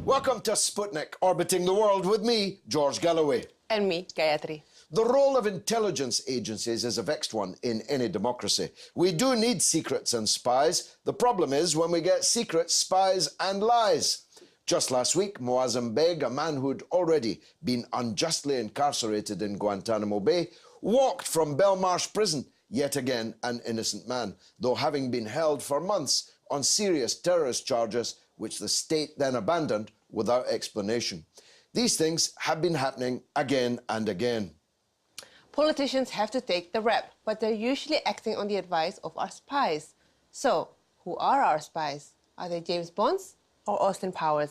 Welcome to Sputnik, orbiting the world with me, George Galloway. And me, Gayatri. The role of intelligence agencies is a vexed one in any democracy. We do need secrets and spies. The problem is when we get secrets, spies and lies. Just last week, Moslem Big, a man who'd already been unjustly incarcerated in Guantanamo Bay, walked from Belmarsh prison, yet again an innocent man, though having been held for months on serious terrorist charges, which the state then abandoned without explanation. These things have been happening again and again. Politicians have to take the rap, but they're usually acting on the advice of our spies. So, who are our spies? Are they James Bonds or Austin Powers?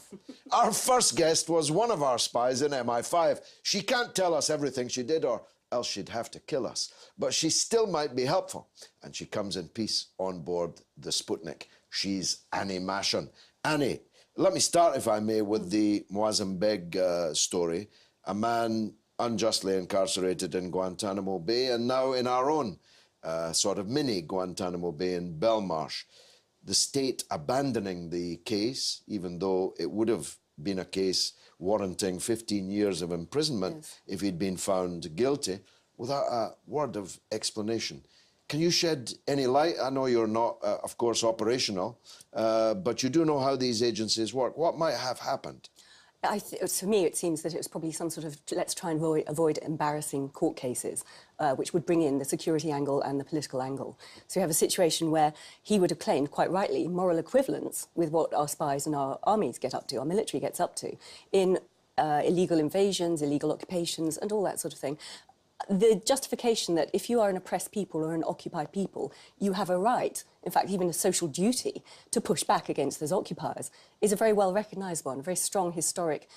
Our first guest was one of our spies in MI5. She can't tell us everything she did, or else she'd have to kill us. But she still might be helpful, and she comes in peace on board the Sputnik. She's Annie Mashon. Annie, let me start, if I may, with the Moslem Big story. A man unjustly incarcerated in Guantanamo Bay and now in our own sort of mini Guantanamo Bay in Belmarsh. The state abandoning the case, even though it would have been a case warranting 15 years of imprisonment, yes, if he'd been found guilty, without a word of explanation. Can you shed any light? I know you're not, of course, operational, but you do know how these agencies work. What might have happened? For me, it seems that it was probably some sort of, let's try and avoid embarrassing court cases, which would bring in the security angle and the political angle. So you have a situation where he would have claimed, quite rightly, moral equivalence with what our spies and our armies get up to, our military gets up to, in illegal invasions, illegal occupations, and all that sort of thing. The justification that if you are an oppressed people or an occupied people, you have a right, in fact, even a social duty, to push back against those occupiers is a very well-recognised one, a very strong historic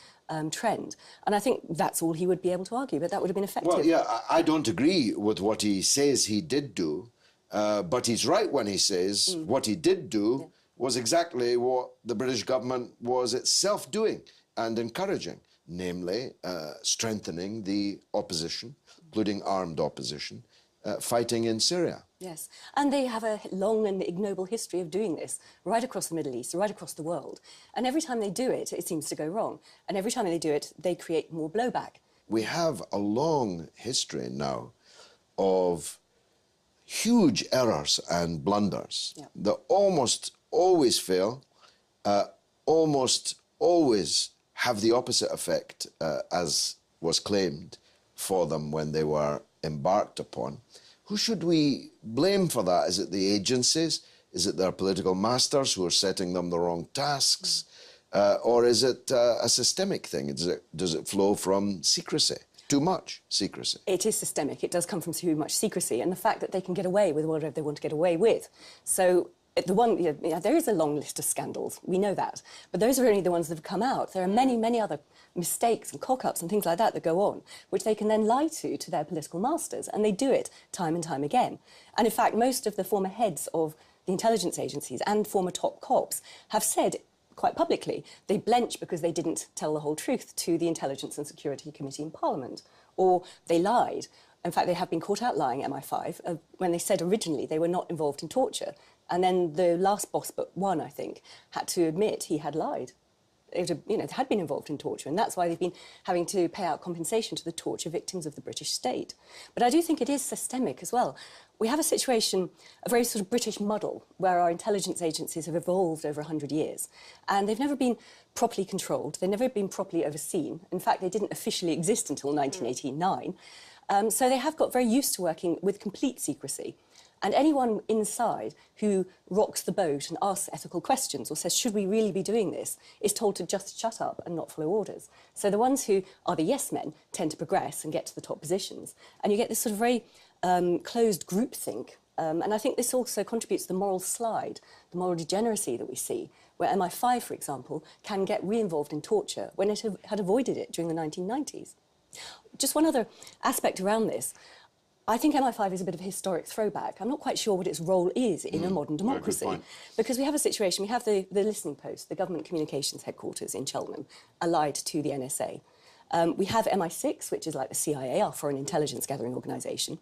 trend. And I think that's all he would be able to argue, but that would have been effective. Well, yeah, I don't agree with what he says he did do, but he's right when he says what he did do was exactly what the British government was itself doing and encouraging, namely strengthening the opposition, including armed opposition, fighting in Syria. Yes, and they have a long and ignoble history of doing this right across the Middle East, right across the world. And every time they do it, it seems to go wrong. And every time they do it, they create more blowback. We have a long history now of huge errors and blunders that almost always fail, almost always have the opposite effect as was claimed for them when they were embarked upon. Who should we blame for that? Is it the agencies? Is it their political masters who are setting them the wrong tasks? Or is it a systemic thing? Does it flow from secrecy? Too much secrecy? It is systemic. It does come from too much secrecy and the fact that they can get away with whatever they want to get away with. So there is a long list of scandals, we know that, but those are only the ones that have come out. There are many, many other mistakes and cock-ups and things like that that go on, which they can then lie to their political masters, and they do it time and time again. And in fact, most of the former heads of the intelligence agencies and former top cops have said quite publicly they blenched because they didn't tell the whole truth to the Intelligence and Security Committee in Parliament, or they lied. In fact, they have been caught out lying, MI5, when they said originally they were not involved in torture. And then the last boss, but one, I think, had to admit he had lied. They had been involved in torture, and that's why they've been having to pay out compensation to the torture victims of the British state. But I do think it is systemic as well. We have a situation, a very sort of British muddle, where our intelligence agencies have evolved over 100 years, and they've never been properly controlled, they've never been properly overseen. In fact, they didn't officially exist until 1989. So they have got very used to working with complete secrecy. And anyone inside who rocks the boat and asks ethical questions or says, should we really be doing this, is told to just shut up and not follow orders. So the ones who are the yes men tend to progress and get to the top positions. And you get this sort of very closed groupthink And I think this also contributes to the moral slide, the moral degeneracy that we see, where MI5, for example, can get re-involved in torture when it had avoided it during the 1990s. Just one other aspect around this. I think MI5 is a bit of a historic throwback. I'm not quite sure what its role is in a modern democracy. Because we have a situation, we have the listening post, the government communications headquarters in Cheltenham, allied to the NSA. We have MI6, which is like the CIA, our foreign intelligence gathering organisation.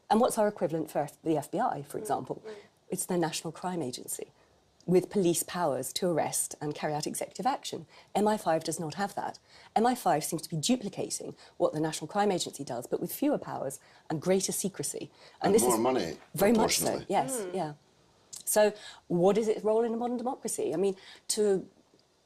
And what's our equivalent for the FBI, for example? It's the National Crime Agency, with police powers to arrest and carry out executive action. MI5 does not have that. MI5 seems to be duplicating what the National Crime Agency does, but with fewer powers and greater secrecy. And this more is money, very much so, proportionally. yes, yeah. So what is its role in a modern democracy? I mean, to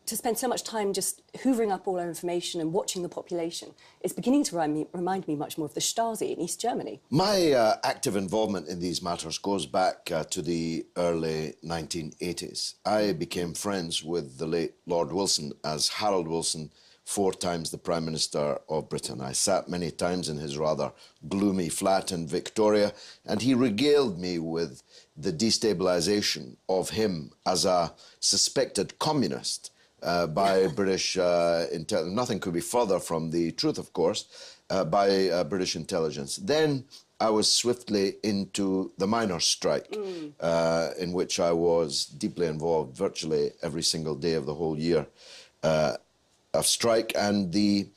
spend so much time just hoovering up all our information and watching the population, it's beginning to remind me much more of the Stasi in East Germany. My active involvement in these matters goes back to the early 1980s. I became friends with the late Lord Wilson as Harold Wilson, 4 times the Prime Minister of Britain. I sat many times in his rather gloomy flat in Victoria, and he regaled me with the destabilisation of him as a suspected communist by British intelligence. Nothing could be further from the truth, of course, by British intelligence. Then I was swiftly into the miners' strike, in which I was deeply involved virtually every single day of the whole year of strike, and the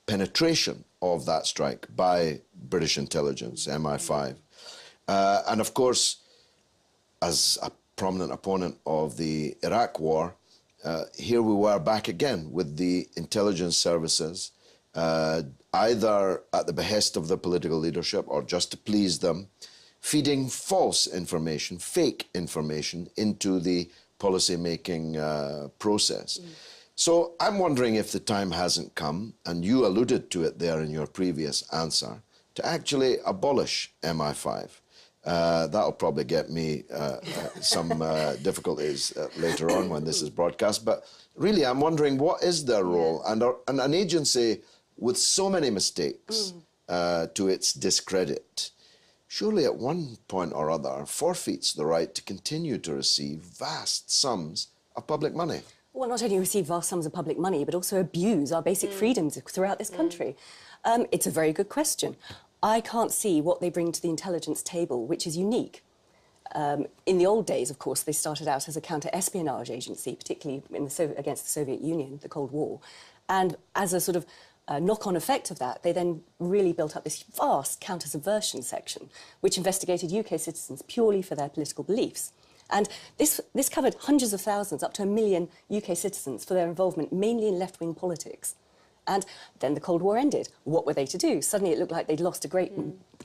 penetration of that strike by British intelligence, MI5. And of course, as a prominent opponent of the Iraq War, here we were back again with the intelligence services, either at the behest of the political leadership or just to please them, feeding false information, fake information into the policy-making process. So I'm wondering if the time hasn't come, and you alluded to it there in your previous answer, to actually abolish MI5. That'll probably get me some difficulties later on when this is broadcast. But really, I'm wondering, what is their role? And an agency with so many mistakes to its discredit, surely at one point or other forfeits the right to continue to receive vast sums of public money. Well, not only receive vast sums of public money, but also abuse our basic freedoms throughout this country. It's a very good question. I can't see what they bring to the intelligence table, which is unique. In the old days, of course, they started out as a counter-espionage agency, particularly against the Soviet Union, the Cold War. And as a sort of knock-on effect of that, they then really built up this vast counter-subversion section, which investigated UK citizens purely for their political beliefs. And this covered hundreds of thousands, up to 1 million UK citizens for their involvement mainly in left-wing politics. And then the Cold War ended. What were they to do? Suddenly it looked like they'd lost a great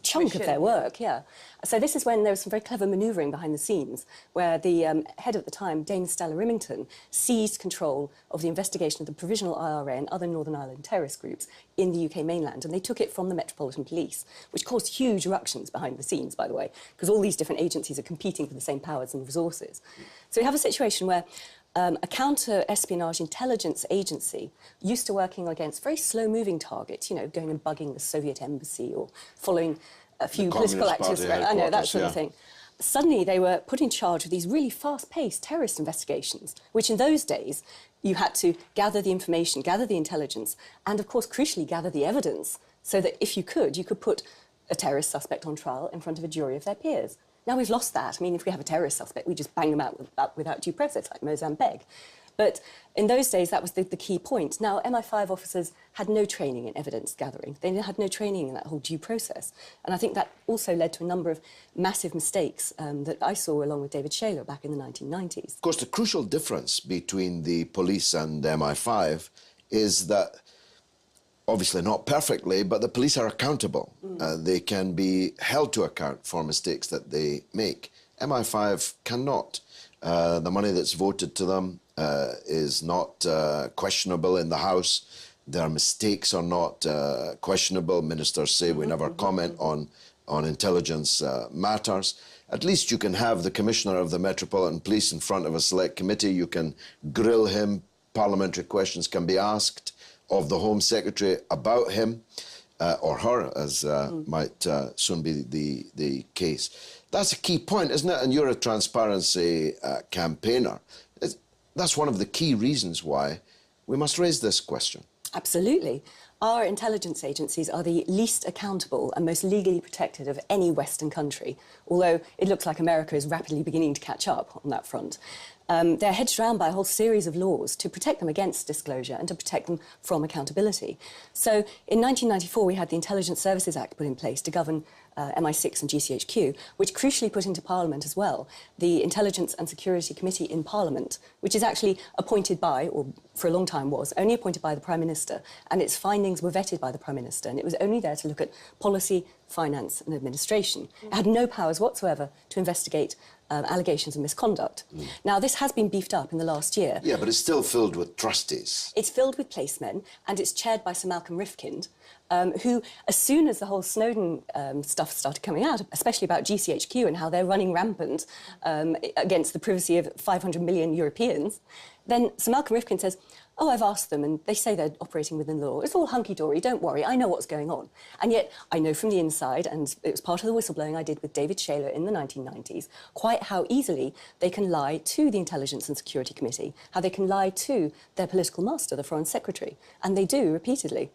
chunk of their work, yeah. So this is when there was some very clever manoeuvring behind the scenes, where the head at the time, Dame Stella Rimington, seized control of the investigation of the Provisional IRA and other Northern Ireland terrorist groups in the UK mainland, and they took it from the Metropolitan Police, which caused huge ructions behind the scenes, by the way, because all these different agencies are competing for the same powers and resources. So we have a situation where a counter-espionage intelligence agency used to working against very slow-moving targets, you know, going and bugging the Soviet embassy or following a few political activists. I know, that sort of thing. Suddenly they were put in charge of these really fast-paced terrorist investigations, which in those days you had to gather the information, gather the intelligence, and of course, crucially, gather the evidence, so that if you could put a terrorist suspect on trial in front of a jury of their peers. Now we've lost that. I mean, if we have a terrorist suspect, we just bang them out without due process, like Mozambique. But in those days, that was the key point. Now, MI5 officers had no training in evidence gathering. They had no training in that whole due process. And I think that also led to a number of massive mistakes that I saw along with David Shayler back in the 1990s. Of course, the crucial difference between the police and MI5 is that, obviously not perfectly, but the police are accountable. They can be held to account for mistakes that they make. MI5 cannot. The money that's voted to them is not questionable in the House. Their mistakes are not questionable. Ministers say we never comment on intelligence matters. At least you can have the Commissioner of the Metropolitan Police in front of a select committee. You can grill him. Parliamentary questions can be asked of the Home Secretary about him, or her, as might soon be the case. That's a key point, isn't it? And you're a transparency campaigner. That's one of the key reasons why we must raise this question. Absolutely. Our intelligence agencies are the least accountable and most legally protected of any Western country, although it looks like America is rapidly beginning to catch up on that front. They're hedged around by a whole series of laws to protect them against disclosure and to protect them from accountability. So in 1994, we had the Intelligence Services Act put in place to govern MI6 and GCHQ, which crucially put into Parliament as well the Intelligence and Security Committee in Parliament, which is actually appointed by, or for a long time was, only appointed by the Prime Minister, and its findings were vetted by the Prime Minister, and it was only there to look at policy, finance and administration. It had no powers whatsoever to investigate allegations of misconduct. Now, this has been beefed up in the last year. Yeah, but it's still filled with trustees. It's filled with placemen, and it's chaired by Sir Malcolm Rifkind, who, as soon as the whole Snowden stuff started coming out, especially about GCHQ and how they're running rampant against the privacy of 500 million Europeans, then Sir Malcolm Rifkind says, oh, I've asked them, and they say they're operating within the law. It's all hunky-dory, don't worry, I know what's going on. And yet, I know from the inside, and it was part of the whistleblowing I did with David Shaler in the 1990s, quite how easily they can lie to the Intelligence and Security Committee, how they can lie to their political master, the Foreign Secretary. And they do, repeatedly.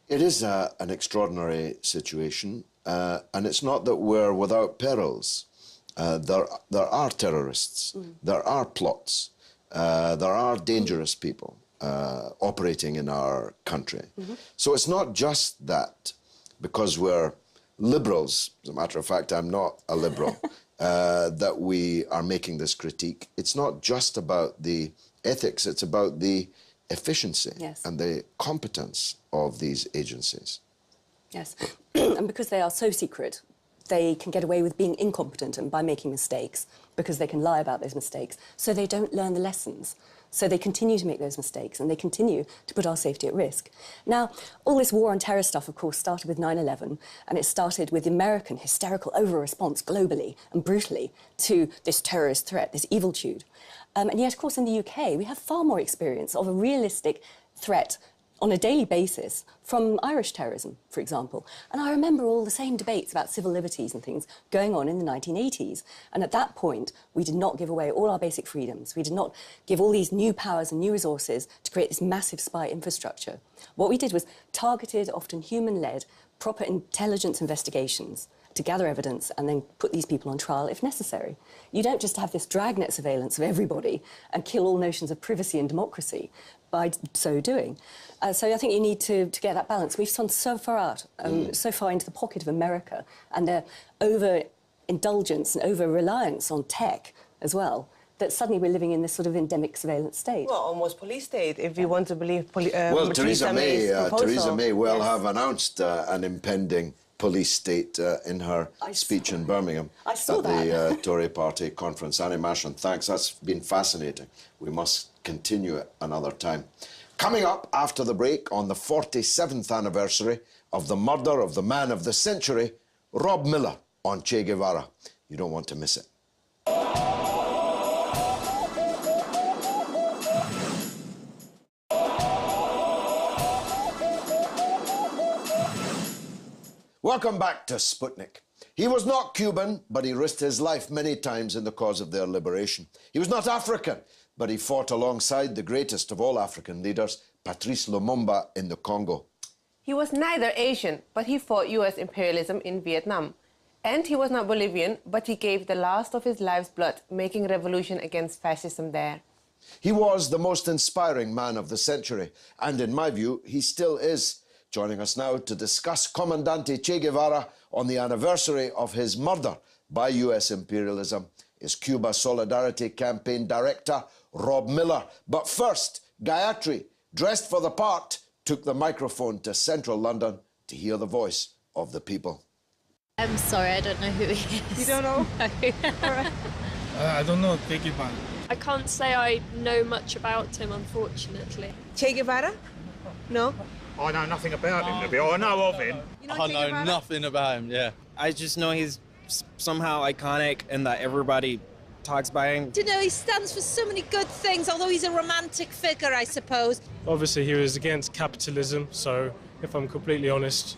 It is an extraordinary situation, and it's not that we're without perils. There are terrorists, there are plots, there are dangerous people operating in our country. So it's not just that because we're liberals, as a matter of fact, I'm not a liberal, that we are making this critique. It's not just about the ethics, it's about the efficiency and the competence of these agencies. Yes, and because they are so secret, they can get away with being incompetent and by making mistakes, because they can lie about those mistakes, so they don't learn the lessons. So they continue to make those mistakes and they continue to put our safety at risk. Now, all this war on terror stuff, of course, started with 9/11, and it started with American hysterical over-response globally and brutally to this terrorist threat, this eviltude. And yet, of course, in the UK, we have far more experience of a realistic threat on a daily basis from Irish terrorism, for example. And I remember all the same debates about civil liberties and things going on in the 1980s. And at that point, we did not give away all our basic freedoms. We did not give all these new powers and new resources to create this massive spy infrastructure. What we did was targeted, often human-led, proper intelligence investigations to gather evidence and then put these people on trial if necessary. You don't just have this dragnet surveillance of everybody and kill all notions of privacy and democracy by so doing. So I think you need to get that balance. We've gone so far out, so far into the pocket of America and their over-indulgence and over-reliance on tech as well, that suddenly we're living in this sort of endemic surveillance state. Well, almost police state, if you want to believe well, Theresa May will Yes. have announced an impending police state in her speech in Birmingham I saw at the Tory party conference. Annie Mashon, thanks. That's been fascinating. We must continue it another time. Coming up after the break, on the 47th anniversary of the murder of the man of the century, Rob Miller, on Che Guevara. You don't want to miss it. Welcome back to Sputnik. He was not Cuban, but he risked his life many times in the cause of their liberation. He was not African, but he fought alongside the greatest of all African leaders, Patrice Lumumba, in the Congo. He was neither Asian, but he fought US imperialism in Vietnam. And he was not Bolivian, but he gave the last of his life's blood, making revolution against fascism there. He was the most inspiring man of the century, and in my view, he still is. Joining us now to discuss Comandante Che Guevara on the anniversary of his murder by US imperialism is Cuba Solidarity Campaign Director Rob Miller. But first, Gayatri, dressed for the part, took the microphone to central London to hear the voice of the people. I'm sorry, I don't know who he is. You don't know? No. All right. I don't know Che Guevara. I can't say I know much about him, unfortunately. Che Guevara? No? I know nothing about him, to be honest. I know of him. You know I Che know Guevara? nothing about him, yeah. I just know he's somehow iconic and that everybody talks about him. You know, he stands for so many good things, although he's a romantic figure, I suppose. Obviously, he was against capitalism, so if I'm completely honest,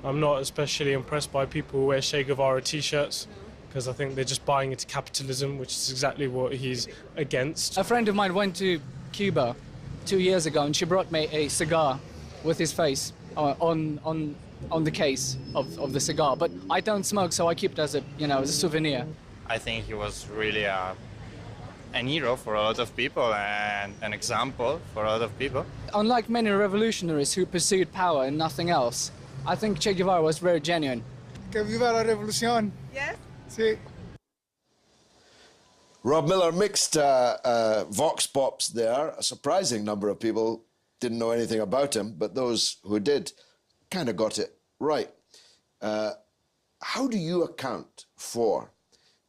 I'm not especially impressed by people who wear Che Guevara t-shirts, because I think they're just buying into capitalism, which is exactly what he's against. A friend of mine went to Cuba 2 years ago, and she brought me a cigar with his face on the case of the cigar. But I don't smoke, so I keep it as a, as a souvenir. I think he was really an hero for a lot of people and an example for a lot of people. Unlike many revolutionaries who pursued power and nothing else, I think Che Guevara was very genuine. Que viva la revolución. Yes? Sí. Rob Miller mixed vox pops there. A surprising number of people didn't know anything about him, but those who did kind of got it right. How do you account for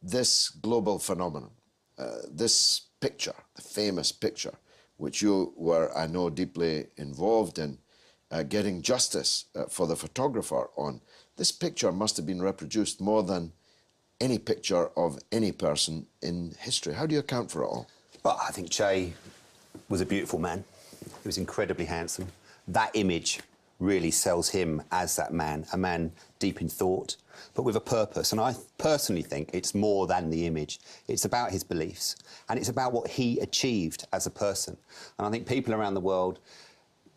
this global phenomenon, this picture, the famous picture, which you were, I know, deeply involved in getting justice for the photographer on? This picture must have been reproduced more than any picture of any person in history. How do you account for it all? Well, I think Che was a beautiful man. He was incredibly handsome. That image really sells him as that man, a man deep in thought, but with a purpose. And I personally think it's more than the image. It's about his beliefs, and it's about what he achieved as a person. And I think people around the world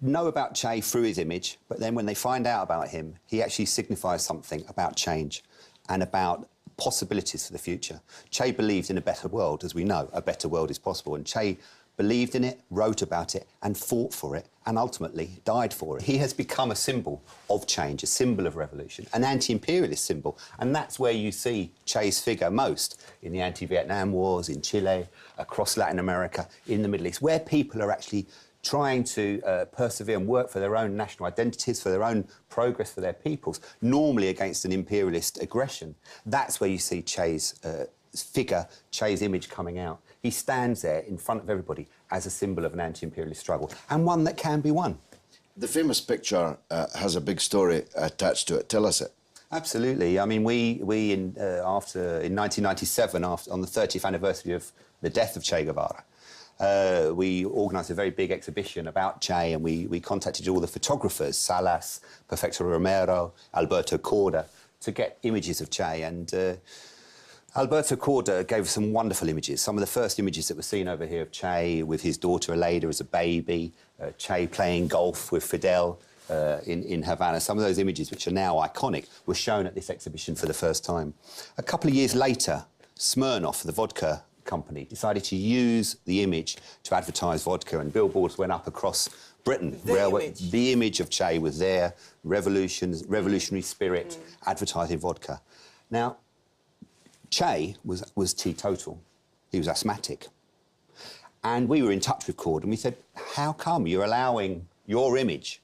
know about Che through his image, but then when they find out about him, he actually signifies something about change and about possibilities for the future. Che believed in a better world. As we know, a better world is possible, and Che believed in it, wrote about it, and fought for it, and ultimately died for it. He has become a symbol of change, a symbol of revolution, an anti-imperialist symbol, and that's where you see Che's figure most, in the anti-Vietnam wars, in Chile, across Latin America, in the Middle East, where people are actually trying to persevere and work for their own national identities, for their own progress for their peoples, normally against an imperialist aggression. That's where you see Che's figure, Che's image coming out. He stands there in front of everybody as a symbol of an anti-imperialist struggle, and one that can be won. The famous picture has a big story attached to it. Tell us it. Absolutely. I mean, we in 1997, on the 30th anniversary of the death of Che Guevara, we organised a very big exhibition about Che, and we contacted all the photographers, Salas, Perfecto Romero, Alberto Corda, to get images of Che. And Alberto Corda gave us some wonderful images. Some of the first images that were seen over here of Che with his daughter Aleida as a baby, Che playing golf with Fidel in Havana. Some of those images, which are now iconic, were shown at this exhibition for the first time. A couple of years later, Smirnoff, the vodka company, decided to use the image to advertise vodka, and billboards went up across Britain. The image of Che was there, revolutionary spirit, advertising vodka. Now, Che was teetotal. He was asthmatic. And we were in touch with Cord, and we said, how come you're allowing your image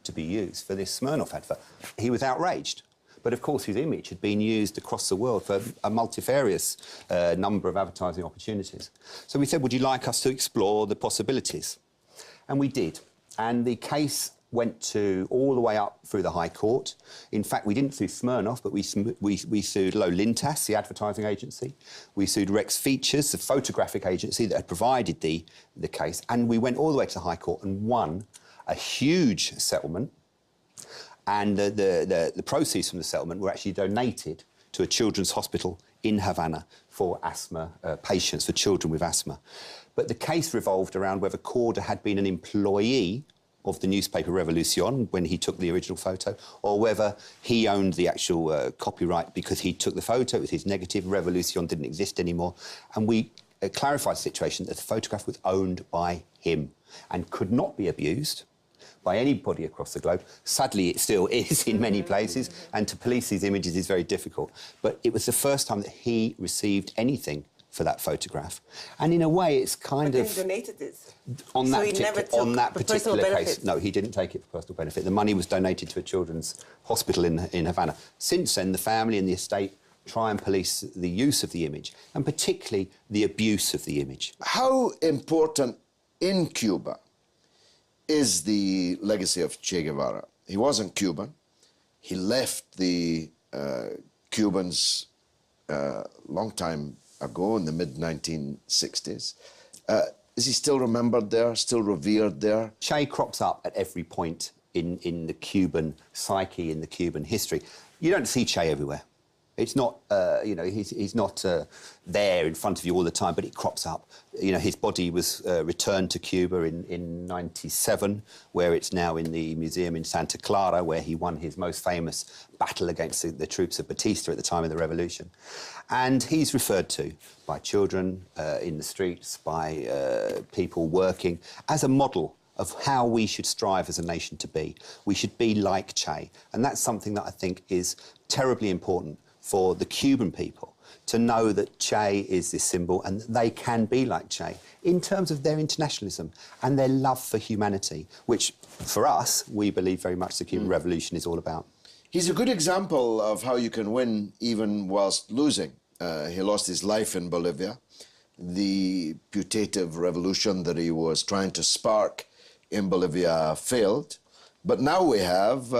to be used for this Smirnoff advert? He was outraged. But, of course, his image had been used across the world for a multifarious number of advertising opportunities. So we said, would you like us to explore the possibilities? And we did. And the case went all the way up through the High Court. In fact, we didn't sue Smirnoff, but we sued Lo Lintas, the advertising agency. We sued Rex Features, the photographic agency that had provided the case. And we went all the way to the High Court and won a huge settlement. And the proceeds from the settlement were actually donated to a children's hospital in Havana for asthma patients, for children with asthma. But the case revolved around whether Corda had been an employee of the newspaper Revolucion when he took the original photo, or whether he owned the actual copyright because he took the photo, it was his negative, Revolucion didn't exist anymore. And we clarified the situation that the photograph was owned by him and could not be abused by anybody across the globe. Sadly, it still is in many places, and to police these images is very difficult. But it was the first time that he received anything for that photograph. And in a way, it's kind of... He donated it. On that, On that particular case, no, he didn't take it for personal benefit. The money was donated to a children's hospital in Havana. Since then, the family and the estate try and police the use of the image, and particularly the abuse of the image. How important in Cuba is the legacy of Che Guevara? He wasn't Cuban. He left the Cubans a long time ago, in the mid-1960s. Is he still remembered there, still revered there? Che crops up at every point in the Cuban psyche, in the Cuban history. You don't see Che everywhere. It's not, you know, he's not there in front of you all the time, but it crops up. You know, his body was returned to Cuba in '97, where it's now in the museum in Santa Clara, where he won his most famous battle against the troops of Batista at the time of the revolution. And he's referred to by children in the streets, by people working, as a model of how we should strive as a nation to be. We should be like Che. And that's something that I think is terribly important for the Cuban people, to know that Che is this symbol and that they can be like Che in terms of their internationalism and their love for humanity, which, for us, we believe very much the Cuban Revolution is all about. He's a good example of how you can win even whilst losing. He lost his life in Bolivia. The putative revolution that he was trying to spark in Bolivia failed. But now we have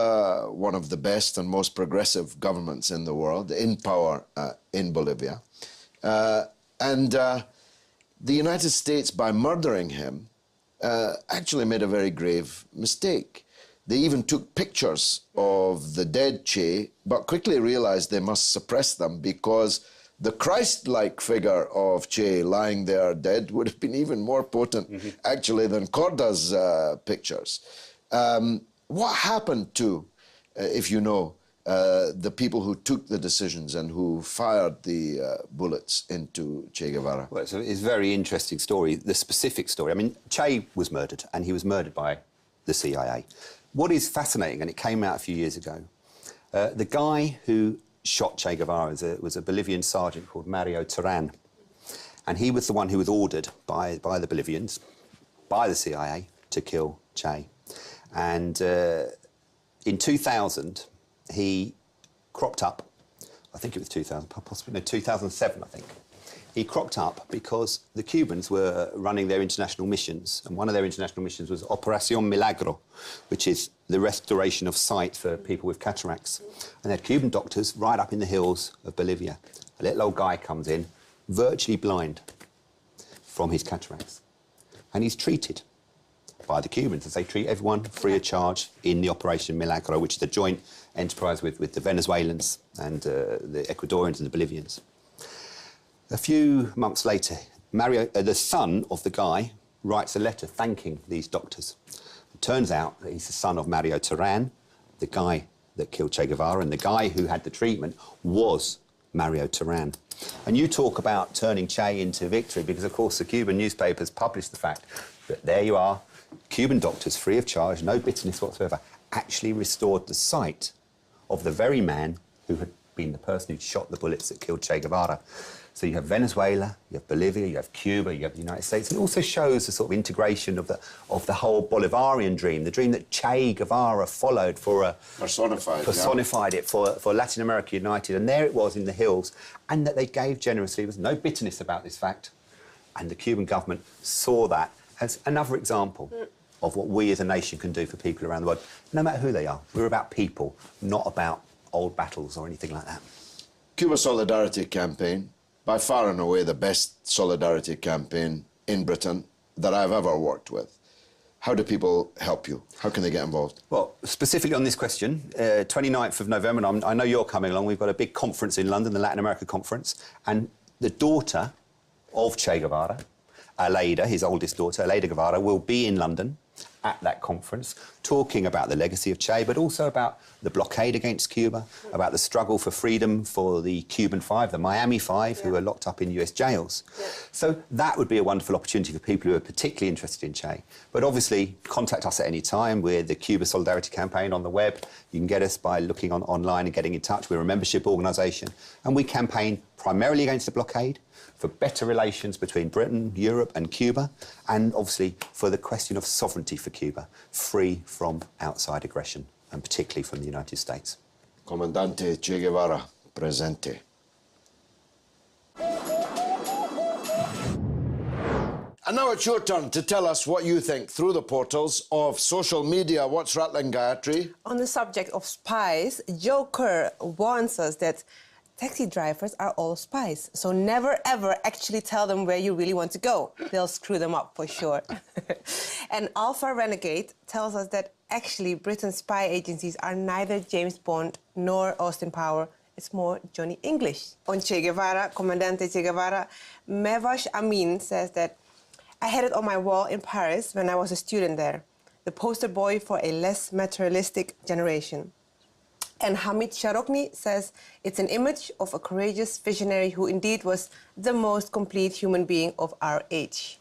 one of the best and most progressive governments in the world in power in Bolivia. And the United States, by murdering him, actually made a very grave mistake. They even took pictures of the dead Che, but quickly realized they must suppress them because the Christ-like figure of Che lying there dead would have been even more potent, actually, than Korda's pictures. What happened to, if you know, the people who took the decisions and who fired the bullets into Che Guevara? Well, it's a very interesting story, the specific story. I mean, Che was murdered, and he was murdered by the CIA. What is fascinating, and it came out a few years ago, the guy who shot Che Guevara was a Bolivian sergeant called Mario Terán. And he was the one who was ordered by the Bolivians, by the CIA, to kill Che. And in 2000, he cropped up, I think it was 2000, possibly, no, 2007, I think. He cropped up because the Cubans were running their international missions, and one of their international missions was Operación Milagro, which is the restoration of sight for people with cataracts. And they had Cuban doctors right up in the hills of Bolivia. A little old guy comes in, virtually blind from his cataracts. And he's treated by the Cubans, as they treat everyone free of charge in the Operation Milagro, which is a joint enterprise with the Venezuelans and the Ecuadorians and the Bolivians. A few months later, Mario, the son of the guy, writes a letter thanking these doctors. It turns out that he's the son of Mario Terán, the guy that killed Che Guevara, and the guy who had the treatment was Mario Terán. And you talk about turning Che into victory because, of course, the Cuban newspapers published the fact that there you are, Cuban doctors, free of charge, no bitterness whatsoever, actually restored the sight of the very man who had been the person who shot the bullets that killed Che Guevara. So you have Venezuela, you have Bolivia, you have Cuba, you have the United States. And it also shows the sort of integration of the whole Bolivarian dream, the dream that Che Guevara followed for a... Personified it for Latin America United. And there it was in the hills. And that they gave generously. There was no bitterness about this fact. And the Cuban government saw that as another example of what we as a nation can do for people around the world, no matter who they are. We're about people, not about old battles or anything like that. Cuba Solidarity Campaign, by far and away the best solidarity campaign in Britain that I've ever worked with. How do people help you? How can they get involved? Well, specifically on this question, 29th of November, and I know you're coming along, we've got a big conference in London, the Latin America Conference, and the daughter of Che Guevara, Aleida, his oldest daughter, Aleida Guevara, will be in London at that conference, talking about the legacy of Che, but also about the blockade against Cuba, about the struggle for freedom for the Cuban Five, the Miami Five, who are locked up in US jails. So that would be a wonderful opportunity for people who are particularly interested in Che. But obviously, contact us at any time. We're the Cuba Solidarity Campaign on the web. You can get us by looking online and getting in touch. We're a membership organisation, and we campaign primarily against the blockade, for better relations between Britain, Europe and Cuba, and obviously for the question of sovereignty for Cuba, free from outside aggression, and particularly from the United States. Comandante Che Guevara, presente. And now it's your turn to tell us what you think through the portals of social media. What's rattling, Gayatri? On the subject of spies, Joker warns us that taxi drivers are all spies. So never, ever actually tell them where you really want to go. They'll screw them up for sure. And Alpha Renegade tells us that actually Britain's spy agencies are neither James Bond nor Austin Power. It's more Johnny English. On Che Guevara, Comandante Che Guevara, Mevash Amin says that I had it on my wall in Paris when I was a student there. The poster boy for a less materialistic generation. And Hamid Sharokni says it's an image of a courageous visionary who indeed was the most complete human being of our age.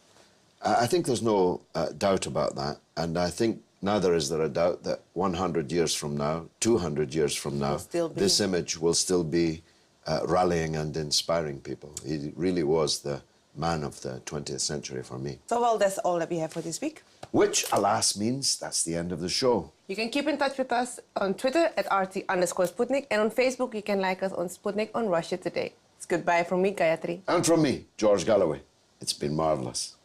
I think there's no doubt about that. And I think neither is there a doubt that 100 years from now, 200 years from now, this image will still be rallying and inspiring people. He really was the man of the 20th century for me. So, well, that's all that we have for this week. Which, alas, means that's the end of the show. You can keep in touch with us on Twitter at @RT_Sputnik, and on Facebook you can like us on Sputnik on Russia Today. It's goodbye from me, Gayatri. And from me, George Galloway. It's been marvellous.